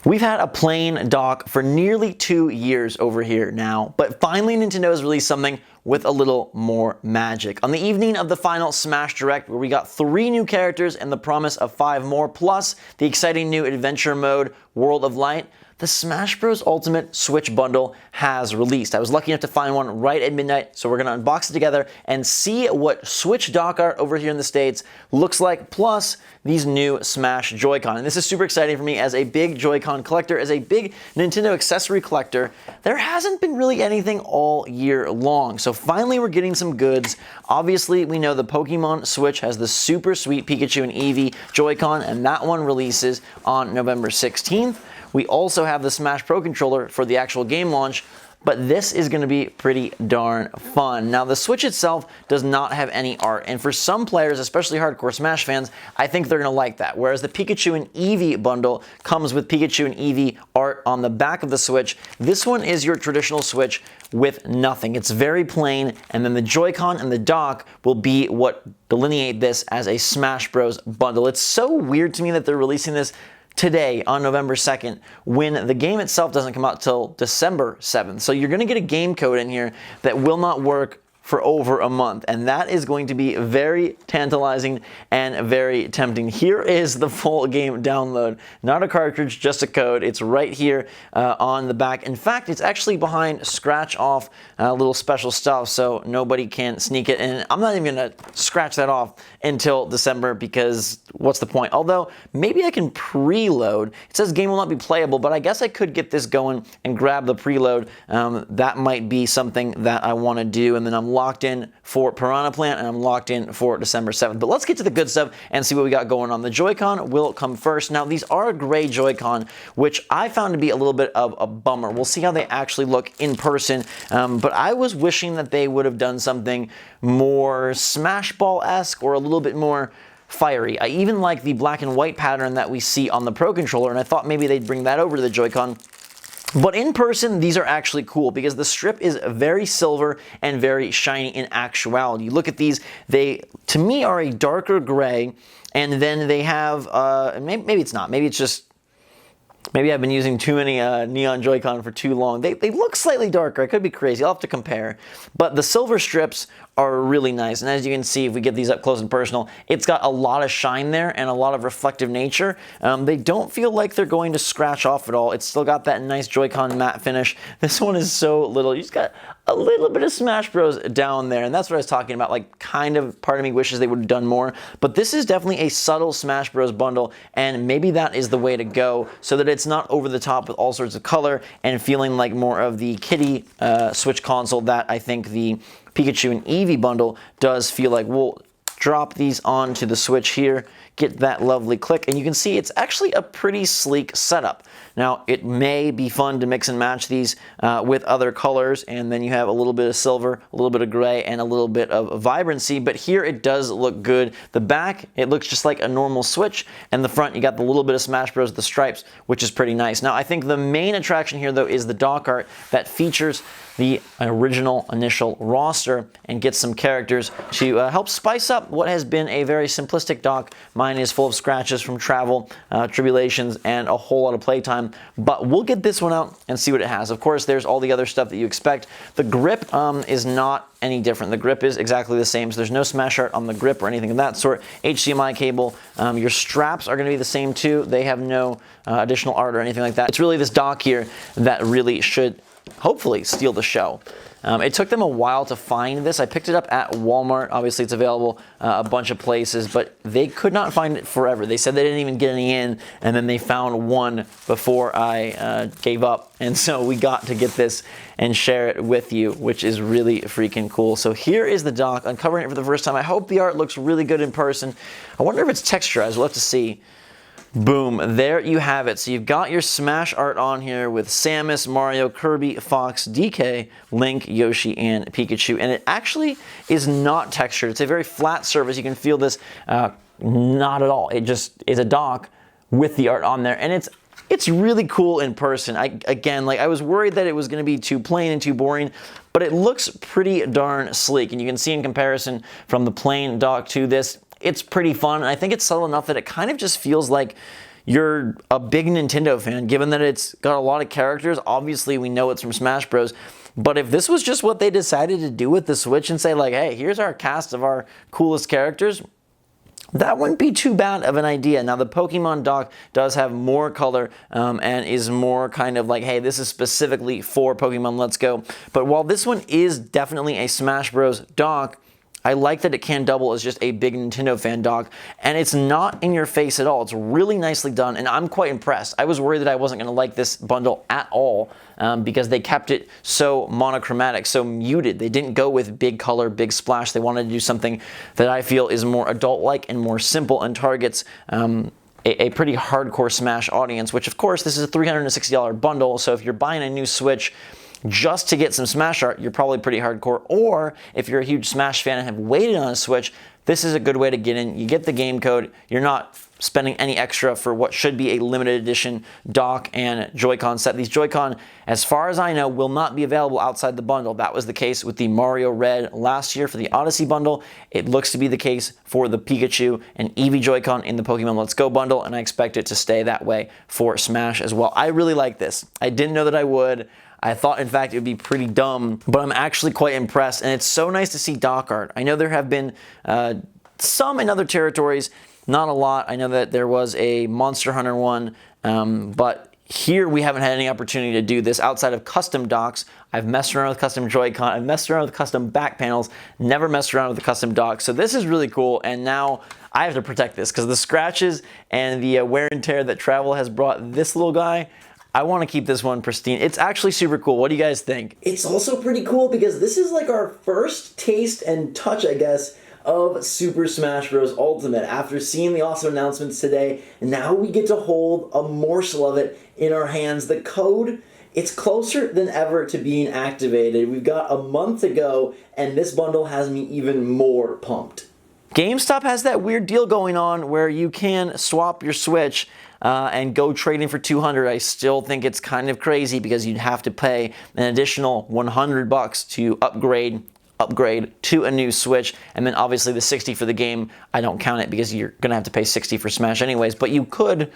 We've had a plain dock for nearly 2 years over here now, but finally Nintendo has released something with a little more magic. On the evening of the final Smash Direct, where we got 3 new characters and the promise of 5 more, plus the exciting new adventure mode, World of Light, the Smash Bros. Ultimate Switch Bundle has released. I was lucky enough to find one right at midnight, so we're going to unbox it together and see what Switch dock art over here in the States looks like, plus these new Smash JoyCon. And this is super exciting for me as a big JoyCon collector, as a big Nintendo accessory collector. There hasn't been really anything all year long, so finally we're getting some goods. Obviously, we know the Pokemon Switch has the super sweet Pikachu and Eevee JoyCon, and that one releases on November 16th. We also have the Smash Pro controller for the actual game launch, but this is going to be pretty darn fun. Now, the Switch itself does not have any art, and for some players, especially hardcore Smash fans, I think they're going to like that. Whereas the Pikachu and Eevee bundle comes with Pikachu and Eevee art on the back of the Switch, this one is your traditional Switch with nothing. It's very plain, and then the Joy-Con and the dock will be what delineate this as a Smash Bros. Bundle. It's so weird to me that they're releasing this today on November 2nd when the game itself doesn't come out till December 7th. So you're going to get a game code in here that will not work for over a month, and that is going to be very tantalizing and very tempting. Here is the full game download. Not a cartridge, just a code. It's right here on the back. In fact, it's actually behind scratch off little special stuff, so nobody can sneak it. And I'm not even going to scratch that off until December, because what's the point? Although, maybe I can preload. It says game will not be playable, but I guess I could get this going and grab the preload. That might be something that I want to do, and then I'm locked in for Piranha Plant, and I'm locked in for December 7th. But let's get to the good stuff and see what we got going on. The Joy-Con will come first. Now, these are gray Joy-Con, which I found to be a little bit of a bummer. We'll see how they actually look in person, but I was wishing that they would have done something more Smash Ball-esque or a little bit more fiery. I even like the black and white pattern that we see on the Pro Controller, and I thought maybe they'd bring that over to the Joy-Con. But in person, these are actually cool because the strip is very silver and very shiny in actuality. You look at these, they, to me, are a darker gray, and then they have, maybe it's not, maybe it's just, maybe I've been using too many neon Joy-Con for too long. They look slightly darker. I could be crazy. I'll have to compare. But the silver strips are really nice. And as you can see, if we get these up close and personal, it's got a lot of shine there and a lot of reflective nature. They don't feel like they're going to scratch off at all. It's still got that nice Joy-Con matte finish. This one is so little. You just got a little bit of Smash Bros. Down there. And that's what I was talking about. Like, kind of part of me wishes they would have done more. But this is definitely a subtle Smash Bros. Bundle. And maybe that is the way to go, so that it's not over the top with all sorts of color and feeling like more of the kiddie Switch console that I think the Pikachu and Eevee bundle does feel like. We'll drop these onto the Switch here, get that lovely click, and you can see it's actually a pretty sleek setup. Now, it may be fun to mix and match these with other colors, and then you have a little bit of silver, a little bit of gray, and a little bit of vibrancy, but here it does look good. The back, it looks just like a normal Switch, and the front, you got the little bit of Smash Bros. The stripes, which is pretty nice. Now, I think the main attraction here, though, is the dock art that features the original initial roster and gets some characters to help spice up what has been a very simplistic dock. Mine is full of scratches from travel, tribulations, and a whole lot of playtime, but we'll get this one out and see what it has. Of course, there's all the other stuff that you expect. The grip is not any different. The grip is exactly the same, so there's no Smash art on the grip or anything of that sort. HDMI cable. Your straps are going to be the same too. They have no additional art or anything like that. It's really this dock here that really should hopefully steal the show. It took them a while to find this. I picked it up at Walmart. Obviously, it's available a bunch of places, but they could not find it forever. They said they didn't even get any in, and then they found one before I gave up. And so we got to get this and share it with you, which is really freaking cool. So here is the dock, uncovering it for the first time. I hope the art looks really good in person. I wonder if it's texturized. We'll have to see. Boom, there you have it. So you've got your Smash art on here with Samus, Mario, Kirby, Fox, DK, Link, Yoshi, and Pikachu. And it actually is not textured. It's a very flat surface. You can feel this not at all. It just is a dock with the art on there. And it's really cool in person. Again, like, I was worried that it was going to be too plain and too boring, but it looks pretty darn sleek. And you can see in comparison from the plain dock to this, it's pretty fun. And I think it's subtle enough that it kind of just feels like you're a big Nintendo fan, given that it's got a lot of characters. Obviously, we know it's from Smash Bros. But if this was just what they decided to do with the Switch and say like, hey, here's our cast of our coolest characters, that wouldn't be too bad of an idea. Now, the Pokemon dock does have more color and is more kind of like, hey, this is specifically for Pokemon Let's Go. But while this one is definitely a Smash Bros. Dock, I like that it can double as just a big Nintendo fan dock, and it's not in your face at all. It's really nicely done, and I'm quite impressed. I was worried that I wasn't going to like this bundle at all because they kept it so monochromatic, so muted. They didn't go with big color, big splash. They wanted to do something that I feel is more adult-like and more simple and targets a pretty hardcore Smash audience, which of course this is a $360 bundle, so if you're buying a new Switch just to get some Smash art, you're probably pretty hardcore. Or if you're a huge Smash fan and have waited on a Switch, this is a good way to get in. You get the game code. You're not spending any extra for what should be a limited edition dock and Joy-Con set. These Joy-Con, as far as I know, will not be available outside the bundle. That was the case with the Mario Red last year for the Odyssey bundle. It looks to be the case for the Pikachu and Eevee Joy-Con in the Pokemon Let's Go bundle, and I expect it to stay that way for Smash as well. I really like this. I didn't know that I would. I thought, in fact, it would be pretty dumb, but I'm actually quite impressed, and it's so nice to see dock art. I know there have been some in other territories, not a lot. I know that there was a Monster Hunter one, but here we haven't had any opportunity to do this outside of custom docks. I've messed around with custom Joy-Con, I've messed around with custom back panels, never messed around with the custom docks, so this is really cool, and now I have to protect this because the scratches and the wear and tear that travel has brought this little guy, I want to keep this one pristine. It's actually super cool. What do you guys think? It's also pretty cool because this is like our first taste and touch, I guess, of Super Smash Bros. Ultimate. After seeing the awesome announcements today, now we get to hold a morsel of it in our hands. The code, it's closer than ever to being activated. We've got a month to go, and this bundle has me even more pumped. GameStop has that weird deal going on where you can swap your Switch and go trading for $200. I still think it's kind of crazy because you'd have to pay an additional $100 to upgrade to a new Switch, and then obviously the $60 for the game, I don't count it because you're gonna have to pay $60 for Smash anyways, but you could,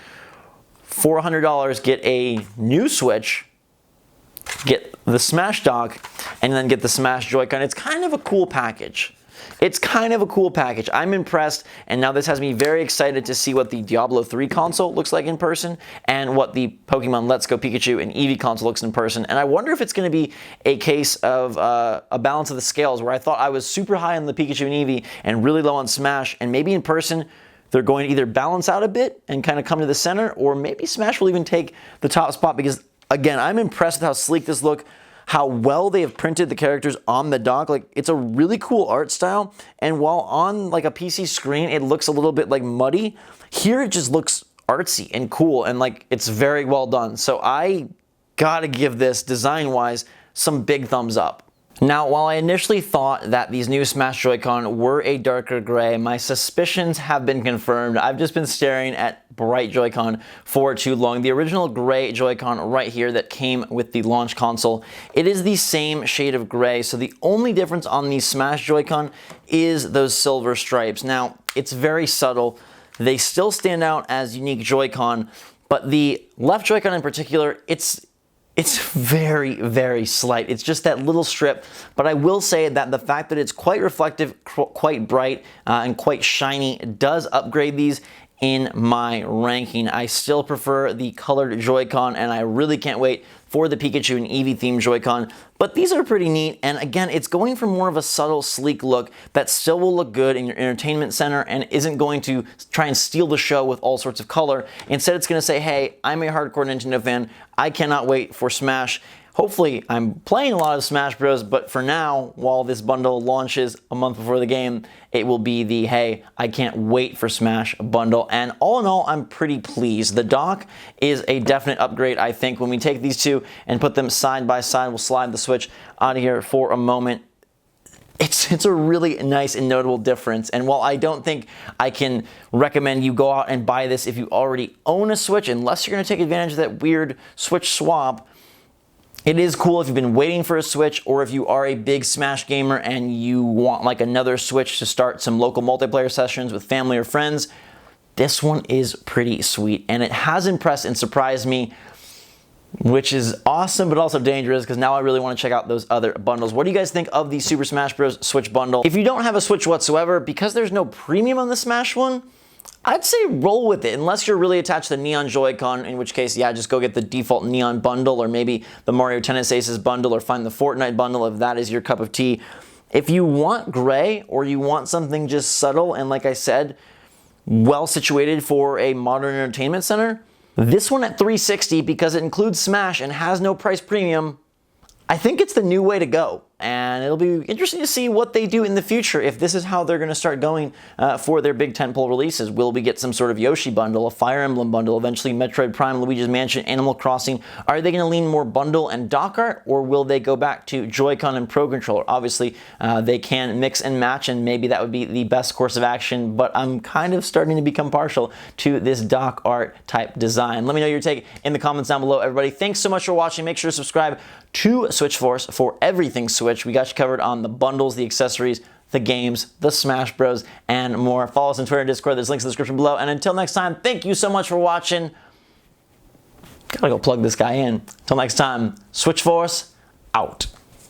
for $100, get a new Switch, get the Smash dock, and then get the Smash Joy-Con. It's kind of a cool package. It's kind of a cool package. I'm impressed, and now this has me very excited to see what the Diablo 3 console looks like in person and what the Pokemon Let's Go Pikachu and Eevee console looks in person. And I wonder if it's going to be a case of a balance of the scales where I thought I was super high on the Pikachu and Eevee and really low on Smash, and maybe in person they're going to either balance out a bit and kind of come to the center, or maybe Smash will even take the top spot because, again, I'm impressed with how sleek this looks, how well they have printed the characters on the dock. Like, it's a really cool art style, and while on like a PC screen it looks a little bit like muddy, here it just looks artsy and cool, and like it's very well done. So I gotta give this, design-wise, some big thumbs up. Now, while I initially thought that these new Smash Joy-Con were a darker gray, my suspicions have been confirmed. I've just been staring at bright Joy-Con for too long. The original gray Joy-Con right here that came with the launch console, it is the same shade of gray, so the only difference on these Smash Joy-Con is those silver stripes. Now, it's very subtle. They still stand out as unique Joy-Con, but the left Joy-Con in particular, it's very, very slight. It's just that little strip, but I will say that the fact that it's quite reflective, quite bright, and quite shiny does upgrade these in my ranking. I still prefer the colored Joy-Con, and I really can't wait for the Pikachu and Eevee themed Joy-Con, but these are pretty neat, and again, it's going for more of a subtle, sleek look that still will look good in your entertainment center and isn't going to try and steal the show with all sorts of color. Instead, it's going to say, hey, I'm a hardcore Nintendo fan, I cannot wait for Smash. Hopefully, I'm playing a lot of Smash Bros, but for now, while this bundle launches a month before the game, it will be the, hey, I can't wait for Smash bundle. And all in all, I'm pretty pleased. The dock is a definite upgrade, I think. When we take these two and put them side by side, we'll slide the Switch out of here for a moment. It's a really nice and notable difference, and while I don't think I can recommend you go out and buy this if you already own a Switch, unless you're going to take advantage of that weird Switch swap, it is cool if you've been waiting for a Switch, or if you are a big Smash gamer and you want like another Switch to start some local multiplayer sessions with family or friends. this one is pretty sweet, and it has impressed and surprised me, which is awesome, but also dangerous, because now I really want to check out those other bundles. What do you guys think of the Super Smash Bros. Switch bundle? If you don't have a Switch whatsoever, because there's no premium on the Smash one, I'd say roll with it, unless you're really attached to the Neon JoyCon, in which case, yeah, just go get the default Neon bundle, or maybe the Mario Tennis Aces bundle, or find the Fortnite bundle if that is your cup of tea. If you want gray, or you want something just subtle and, like I said, well situated for a modern entertainment center, this one at $360, because it includes Smash and has no price premium, I think it's the new way to go. And it'll be interesting to see what they do in the future, if this is how they're going to start going for their big tentpole releases. Will we get some sort of Yoshi bundle, a Fire Emblem bundle, eventually Metroid Prime, Luigi's Mansion, Animal Crossing? Are they going to lean more bundle and dock art, or will they go back to Joy-Con and Pro Controller? Obviously, they can mix and match, and maybe that would be the best course of action, but I'm kind of starting to become partial to this dock art type design. Let me know your take in the comments down below, everybody. Thanks so much for watching. Make sure to subscribe to Switch Force for everything Switch. We got you covered on the bundles, the accessories, the games, the Smash Bros, and more. Follow us on Twitter and Discord. There's links in the description below. And until next time, thank you so much for watching. Gotta go plug this guy in. Until next time, Switch Force out.